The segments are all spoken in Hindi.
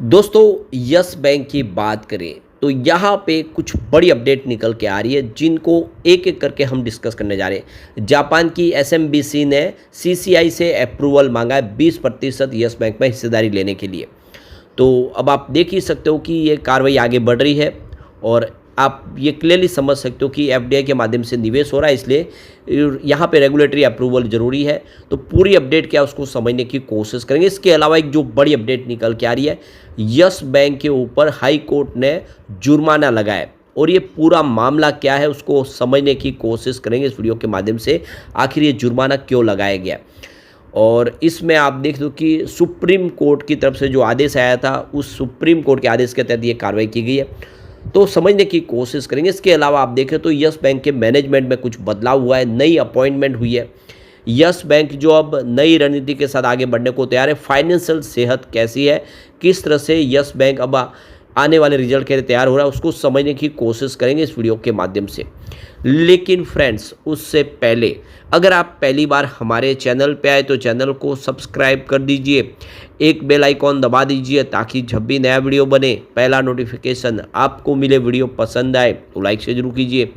दोस्तों, यस बैंक की बात करें तो यहाँ पे कुछ बड़ी अपडेट निकल के आ रही है जिनको एक एक करके हम डिस्कस करने जा रहे हैं। जापान की एसएमबीसी ने सीसीआई से अप्रूवल मांगा है 20% यस बैंक में हिस्सेदारी लेने के लिए। तो अब आप देख ही सकते हो कि ये कार्रवाई आगे बढ़ रही है और आप ये क्लियरली समझ सकते हो कि एफडीआई के माध्यम से निवेश हो रहा है, इसलिए यहाँ पे रेगुलेटरी अप्रूवल ज़रूरी है। तो पूरी अपडेट क्या है उसको समझने की कोशिश करेंगे। इसके अलावा एक जो बड़ी अपडेट निकल के आ रही है, यस बैंक के ऊपर हाई कोर्ट ने जुर्माना लगाया और ये पूरा मामला क्या है उसको समझने की कोशिश करेंगे इस वीडियो के माध्यम से। आखिर ये जुर्माना क्यों लगाया गया और इसमें आप देख दो कि सुप्रीम कोर्ट की तरफ से जो आदेश आया था उस सुप्रीम कोर्ट के आदेश के तहत ये कार्रवाई की गई है, तो समझने की कोशिश करेंगे। इसके अलावा आप देखें तो यस बैंक के मैनेजमेंट में कुछ बदलाव हुआ है, नई अपॉइंटमेंट हुई है। यस बैंक जो अब नई रणनीति के साथ आगे बढ़ने को तैयार है। फाइनेंशियल सेहत कैसी है, किस तरह से यस बैंक अब आने वाले रिजल्ट के लिए तैयार हो रहा है, उसको समझने की कोशिश करेंगे इस वीडियो के माध्यम से। लेकिन फ्रेंड्स, उससे पहले अगर आप पहली बार हमारे चैनल पे आए तो चैनल को सब्सक्राइब कर दीजिए, एक बेल आइकॉन दबा दीजिए ताकि जब भी नया वीडियो बने पहला नोटिफिकेशन आपको मिले। वीडियो पसंद आए तो लाइक से जरूर कीजिए।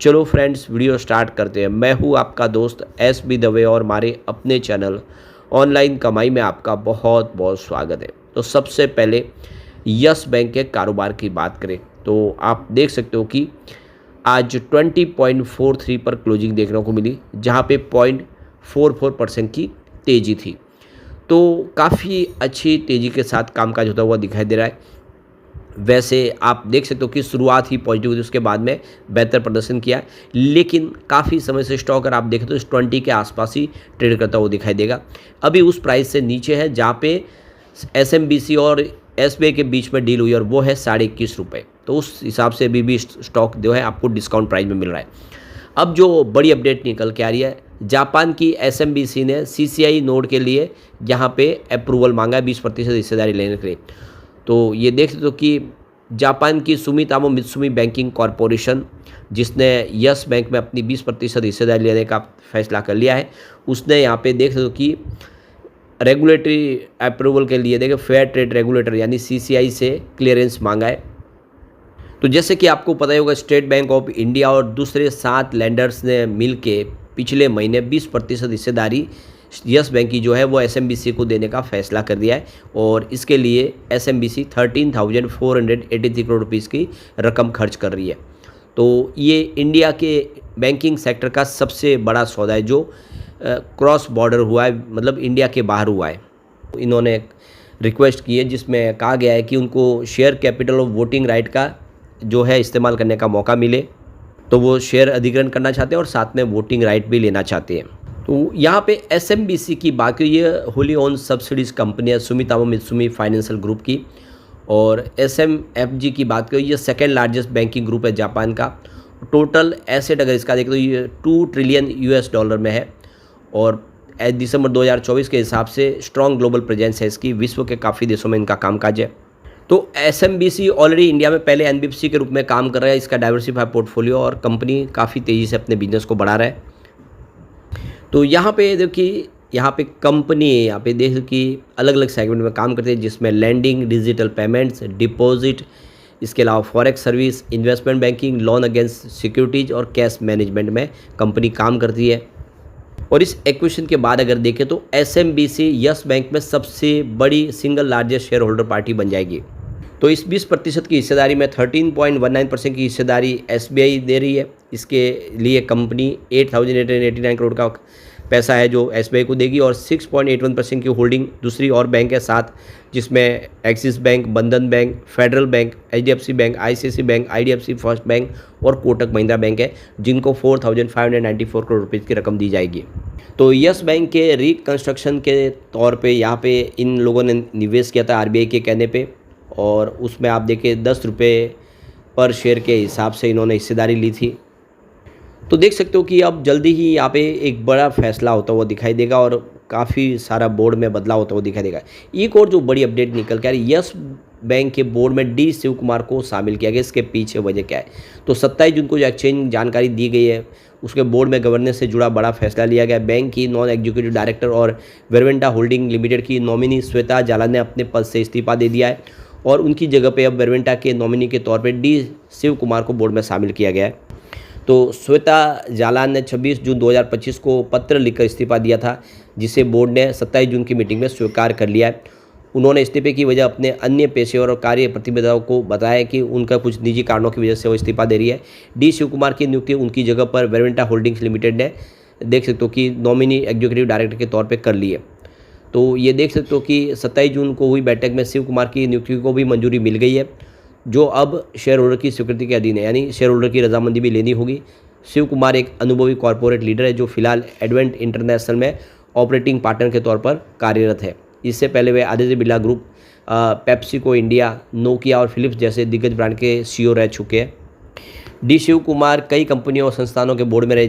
चलो फ्रेंड्स, वीडियो स्टार्ट करते हैं। मैं हूँ आपका दोस्त एस.बी. दवे और हमारे अपने चैनल ऑनलाइन कमाई में आपका बहुत बहुत स्वागत है। तो सबसे पहले यस बैंक के कारोबार की बात करें तो आप देख सकते हो कि आज 20.43 पर क्लोजिंग देखने को मिली, जहां पे 0.44% की तेज़ी थी। तो काफ़ी अच्छी तेज़ी के साथ कामकाज होता हुआ दिखाई दे रहा है। वैसे आप देख सकते हो कि शुरुआत ही पॉजिटिव थी, उसके बाद में बेहतर प्रदर्शन किया, लेकिन काफ़ी समय से स्टॉक अगर आप देखें तो इस 20 के आसपास ही ट्रेड करता हुआ दिखाई देगा। अभी उस प्राइस से नीचे है जहाँ पे एसएमबीसी और एसबीआई के बीच में डील हुई और वो है 21.5 रुपये। तो उस हिसाब से अभी भी स्टॉक जो है आपको डिस्काउंट प्राइस में मिल रहा है। अब जो बड़ी अपडेट निकल के आ रही है, जापान की एसएमबीसी ने सीसीआई नोड के लिए यहाँ पे अप्रूवल मांगा है 20% हिस्सेदारी लेने के लिए। तो ये देख सकते हो कि जापान की सुमितोमो मित्सुमी बैंकिंग कॉरपोरेशन, जिसने यस बैंक में अपनी 20% हिस्सेदारी लेने का फैसला कर लिया है, उसने यहाँ पे देख सकते हो कि रेगुलेटरी अप्रूवल के लिए देखिए फेयर ट्रेड रेगुलेटर यानी सीसीआई से क्लियरेंस मांगा है। तो जैसे कि आपको पता ही होगा, स्टेट बैंक ऑफ इंडिया और दूसरे 7 लैंडर्स ने मिलके पिछले महीने 20% हिस्सेदारी यस बैंक की जो है वो एसएमबीसी को देने का फैसला कर दिया है और इसके लिए एसएमबीसी 13,483 करोड़ रुपीज़ की रकम खर्च कर रही है। तो ये इंडिया के बैंकिंग सेक्टर का सबसे बड़ा सौदा है जो क्रॉस बॉर्डर हुआ है, मतलब इंडिया के बाहर हुआ है। इन्होंने रिक्वेस्ट की है जिसमें कहा गया है कि उनको शेयर कैपिटल और वोटिंग राइट का जो है इस्तेमाल करने का मौका मिले, तो वो शेयर अधिग्रहण करना चाहते हैं और साथ में वोटिंग राइट भी लेना चाहते हैं। तो यहाँ पे एसएमबीसी की बात करें, ये होली ओन सब्सिडीज कंपनी है सुमितोमो मित्सुमी फाइनेंशियल ग्रुप की, और एसएमएफजी की बात करें ये सेकेंड लार्जेस्ट बैंकिंग ग्रुप है जापान का। टोटल एसेट अगर इसका देखें तो ये $2 ट्रिलियन में है और दिसंबर 2024 के हिसाब से स्ट्रॉन्ग ग्लोबल प्रेजेंस है इसकी, विश्व के काफ़ी देशों में इनका कामकाज है। तो एसएमबीसी ऑलरेडी इंडिया में पहले एनबीएफसी के रूप में काम कर रहा है, इसका डाइवर्सिफाई पोर्टफोलियो और कंपनी काफ़ी तेज़ी से अपने बिजनेस को बढ़ा रहा है। तो यहाँ पे देखिए, यहाँ पे कंपनी है, यहाँ पे देखिए कि अलग अलग सेगमेंट में काम करते हैं जिसमें लैंडिंग, डिजिटल पेमेंट्स, डिपॉजिट, इसके अलावा forex service, investment banking, loan against securities और कैश मैनेजमेंट में कंपनी काम करती है। और इस एक्विजिशन के बाद अगर देखें तो एसएमबीसी यस बैंक में सबसे बड़ी single largest share holder party बन जाएगी। तो इस 20% की हिस्सेदारी में 13.19% की हिस्सेदारी एसबीआई दे रही है। इसके लिए कंपनी 8,889 करोड़ का पैसा है जो एसबीआई को देगी और 6.81% की होल्डिंग दूसरी और बैंक के साथ, जिसमें Axis bank, Bandhan bank, Federal bank, HDFC bank, ICIC bank, IDFC First bank और कोटक महिंद्रा बैंक है, जिनको 4,594 करोड़ रुपये की रकम दी जाएगी। तो यस बैंक के रिकंस्ट्रक्शन के तौर पे यहाँ पे इन लोगों ने निवेश किया था आरबीआई के कहने पे, और उसमें आप देखिए 10 रुपये पर शेयर के हिसाब से इन्होंने हिस्सेदारी ली थी। तो देख सकते हो कि अब जल्दी ही यहाँ पे एक बड़ा फैसला होता हुआ दिखाई देगा और काफ़ी सारा बोर्ड में बदलाव होता हुआ दिखाई देगा। एक और जो बड़ी अपडेट निकल के आ रही है, यस बैंक के बोर्ड में डी शिव कुमार को शामिल किया गया। इसके पीछे वजह क्या है? तो 27 जून को जो एक्सचेंज जानकारी दी गई है, उसके बोर्ड में गवर्नेंस से जुड़ा बड़ा फैसला लिया गया। बैंक की नॉन एग्जीक्यूटिव डायरेक्टर और वेरवेंटा होल्डिंग लिमिटेड की नॉमिनी श्वेता जालान ने अपने पद से इस्तीफा दे दिया है और उनकी जगह पे अब वेरवेंटा के नॉमिनी के तौर पे डी शिव कुमार को बोर्ड में शामिल किया गया है। तो श्वेता जालान ने 26 जून 2025 को पत्र लिखकर इस्तीफा दिया था, जिसे बोर्ड ने 27 जून की मीटिंग में स्वीकार कर लिया है। उन्होंने इस्तीफे की वजह अपने अन्य पेशेवर और कार्य प्रतिबद्धताओं को बताया कि उनका कुछ निजी कारणों की वजह से वो इस्तीफा दे रही है। डी शिव कुमार की नियुक्ति उनकी जगह पर वेरवेंटा होल्डिंग्स लिमिटेड ने देख सकते हो कि नॉमिनी एग्जीक्यूटिव डायरेक्टर के तौर पे कर ली है। तो ये देख सकते हो कि 27 जून को हुई बैठक में शिव कुमार की नियुक्ति को भी मंजूरी मिल गई है, जो अब शेयर होल्डर की स्वीकृति के अधीन है, यानी शेयर होल्डर की रजामंदी भी लेनी होगी। शिव कुमार एक अनुभवी कॉर्पोरेट लीडर है जो फिलहाल एडवेंट इंटरनेशनल में ऑपरेटिंग पार्टनर के तौर पर कार्यरत है। इससे पहले वे Aditya Birla group, PepsiCo India, Nokia और फिलिप्स जैसे दिग्गज ब्रांड के सीईओ रह चुके हैं। डी शिव कुमार कई कंपनियों और संस्थानों के बोर्ड में रहे,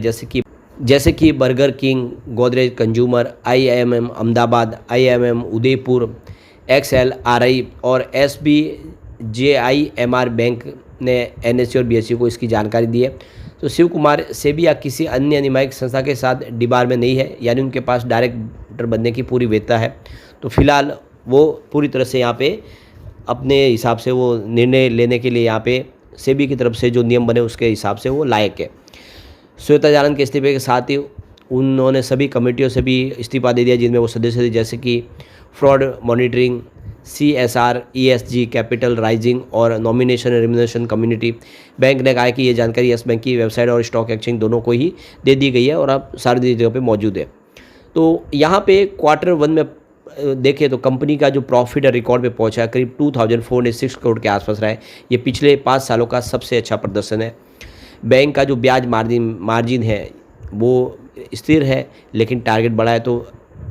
जैसे कि burger king, Godrej consumer, IIMM Ahmedabad, IIMM Udaipur, XLRI और SBJIMR बैंक ने NSE और BSE को इसकी जानकारी दी है। तो शिव कुमार सेबी या किसी अन्य नियामक संस्था के साथ डिबार में नहीं है, यानी उनके पास डायरेक्टर बनने की पूरी वैधता है। तो फिलहाल वो पूरी तरह से यहाँ पे अपने हिसाब से वो निर्णय लेने के लिए यहाँ पे सेबी की तरफ से जो नियम बने उसके हिसाब से वो लायक है। श्वेता जालान के इस्तीफे के साथ ही उन्होंने सभी कमेटियों से भी इस्तीफा दे दिया जिनमें वो सदस्य थे, जैसे कि fraud monitoring, CSR, ESG, capital raising और nomination and remuneration community. Bank ने कहा है कि ये जानकारी यस बैंक की वेबसाइट और स्टॉक एक्सचेंज दोनों को ही दे दी गई है और अब सारी जगह पे मौजूद है। तो यहाँ पे Q1 में देखें तो कंपनी का जो प्रॉफिट है रिकॉर्ड पे पहुंचा है, करीब 2406 करोड़ के आसपास रहा है। ये पिछले 5 सालों का सबसे अच्छा प्रदर्शन है। बैंक का जो ब्याज मार्जिन है वो स्थिर है, लेकिन टारगेट बढ़ा है। तो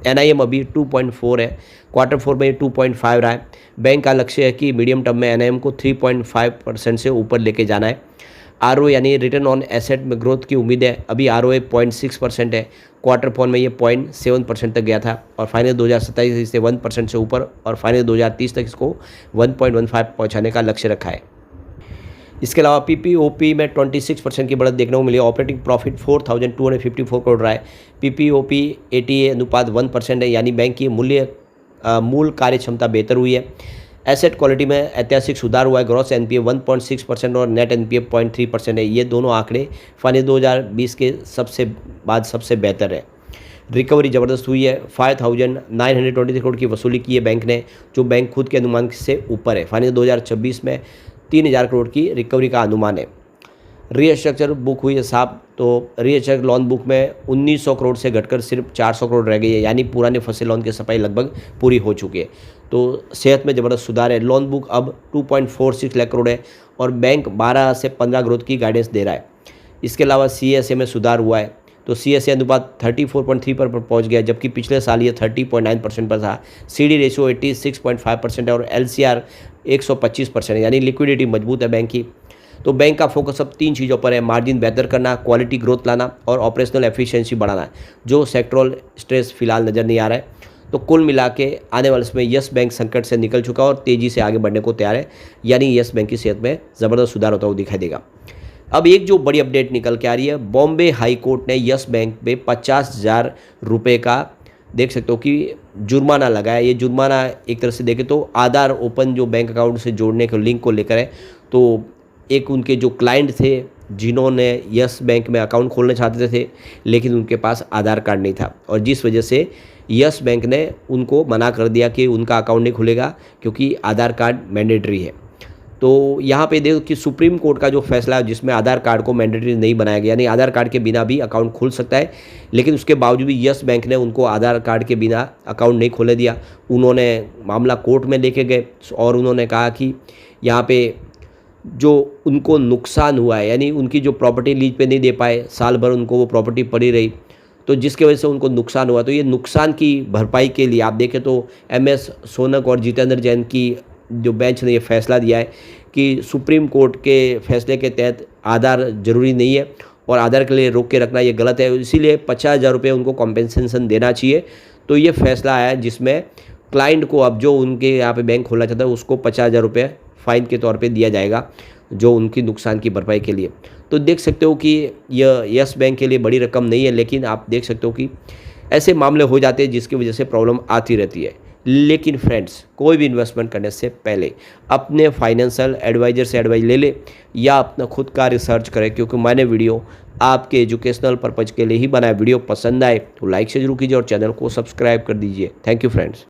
NIM अभी 2.4 है, Q4 में 2.5 रहा है। बैंक का लक्ष्य है कि मीडियम टर्म में NIM को 3.5% से ऊपर लेके जाना है। ROA यानी रिटर्न ऑन एसेट में ग्रोथ की उम्मीद है। अभी ROA 0.6% है, Q4 में ये 0.7% तक गया था और फाइनल 2027 से 1% से ऊपर और फाइनल 2030 तक इसको 1.15 पहुँचाने का लक्ष्य रखा है। इसके अलावा PPOP में 26% की बढ़त देखने को मिली। ऑपरेटिंग प्रॉफिट 4254 करोड़ रहा है। PPOP ATA अनुपात 1% है, यानी बैंक की मूल कार्य क्षमता बेहतर हुई है। एसेट क्वालिटी में ऐतिहासिक सुधार हुआ है। ग्रॉस NPA 1.6% और नेट NPA 0.3% है। ये दोनों आंकड़े फाइनल 2020 के सबसे बेहतर है। रिकवरी ज़बरदस्त हुई है। 5923 करोड़ की वसूली की है बैंक ने, जो बैंक खुद के अनुमान से ऊपर है। फाइनल 2026 में 3000 करोड़ की रिकवरी का अनुमान है। रीस्ट्रक्चर बुक हुई है साहब, तो रीस्ट्रक्चर लोन बुक में 1900 करोड़ से घटकर सिर्फ 400 करोड़ रह गई है, यानी पुराने फंसे लोन की सफाई लगभग पूरी हो चुकी है। तो सेहत में ज़बरदस्त सुधार है। लोन बुक अब 2.46 लाख करोड़ है और बैंक 12 से 15 ग्रोथ की गाइडेंस दे रहा है। इसके अलावा CSA में सुधार हुआ है, तो CSA अनुपात 34.3 पर पहुंच गया, जबकि पिछले साल ये 30.9% पर था। CD रेशियो 86.5% है और LCR 125%, यानी लिक्विडिटी मजबूत है बैंक की। तो बैंक का फोकस अब 3 चीज़ों पर है: मार्जिन बेहतर करना, क्वालिटी ग्रोथ लाना और ऑपरेशनल एफिशिएंसी बढ़ाना, जो सेक्टरल स्ट्रेस फिलहाल नज़र नहीं आ रहा है। तो कुल मिला के आने वाले समय यस बैंक संकट से निकल चुका और तेज़ी से आगे बढ़ने को तैयार है, यानी यस बैंक की सेहत में ज़बरदस्त सुधार होता हुआ दिखाई देगा। अब एक जो बड़ी अपडेट निकल के आ रही है, बॉम्बे हाई कोर्ट ने यस बैंक पे 50,000 रुपये का देख सकते हो कि जुर्माना लगाया। ये जुर्माना एक तरह से देखें तो आधार ओपन जो बैंक अकाउंट से जोड़ने के लिंक को लेकर है। तो एक उनके जो क्लाइंट थे जिन्होंने यस बैंक में अकाउंट खोलना चाहते थे, लेकिन उनके पास आधार कार्ड नहीं था और जिस वजह से यस बैंक ने उनको मना कर दिया कि उनका अकाउंट नहीं खुलेगा क्योंकि आधार कार्ड मैंडेटरी है। तो यहाँ पे देखो कि सुप्रीम कोर्ट का जो फैसला है जिसमें आधार कार्ड को मैंडेटरी नहीं बनाया गया, यानी आधार कार्ड के बिना भी अकाउंट खुल सकता है, लेकिन उसके बावजूद भी यस बैंक ने उनको आधार कार्ड के बिना अकाउंट नहीं खोलने दिया। उन्होंने मामला कोर्ट में लेके गए और उन्होंने कहा कि यहाँ पे जो उनको नुकसान हुआ है, यानी उनकी जो प्रॉपर्टी लीज पे नहीं दे पाए, साल भर उनको वो प्रॉपर्टी पड़ी रही, तो जिसके वजह से उनको नुकसान हुआ, तो ये नुकसान की भरपाई के लिए आप देखें तो MS सोनक और जितेंद्र जैन की जो बेंच ने ये फैसला दिया है कि सुप्रीम कोर्ट के फैसले के तहत आधार ज़रूरी नहीं है और आधार के लिए रोक के रखना ये गलत है, इसीलिए 50,000 रुपये उनको कॉम्पेंसेशन देना चाहिए। तो ये फैसला आया जिसमें क्लाइंट को अब जो उनके यहाँ पे बैंक खोलना चाहता है उसको 50,000 रुपये फ़ाइन के तौर पे दिया जाएगा, जो उनकी नुकसान की भरपाई के लिए। तो देख सकते हो कि यह यस बैंक के लिए बड़ी रकम नहीं है, लेकिन आप देख सकते हो कि ऐसे मामले हो जाते हैं जिसकी वजह से प्रॉब्लम आती रहती है। लेकिन फ्रेंड्स, कोई भी इन्वेस्टमेंट करने से पहले अपने फाइनेंशियल एडवाइज़र से एडवाइस ले ले या अपना खुद का रिसर्च करें, क्योंकि मैंने वीडियो आपके एजुकेशनल पर्पज़ के लिए ही बनाया। वीडियो पसंद आए तो लाइक से जरूर कीजिए और चैनल को सब्सक्राइब कर दीजिए। Thank you friends.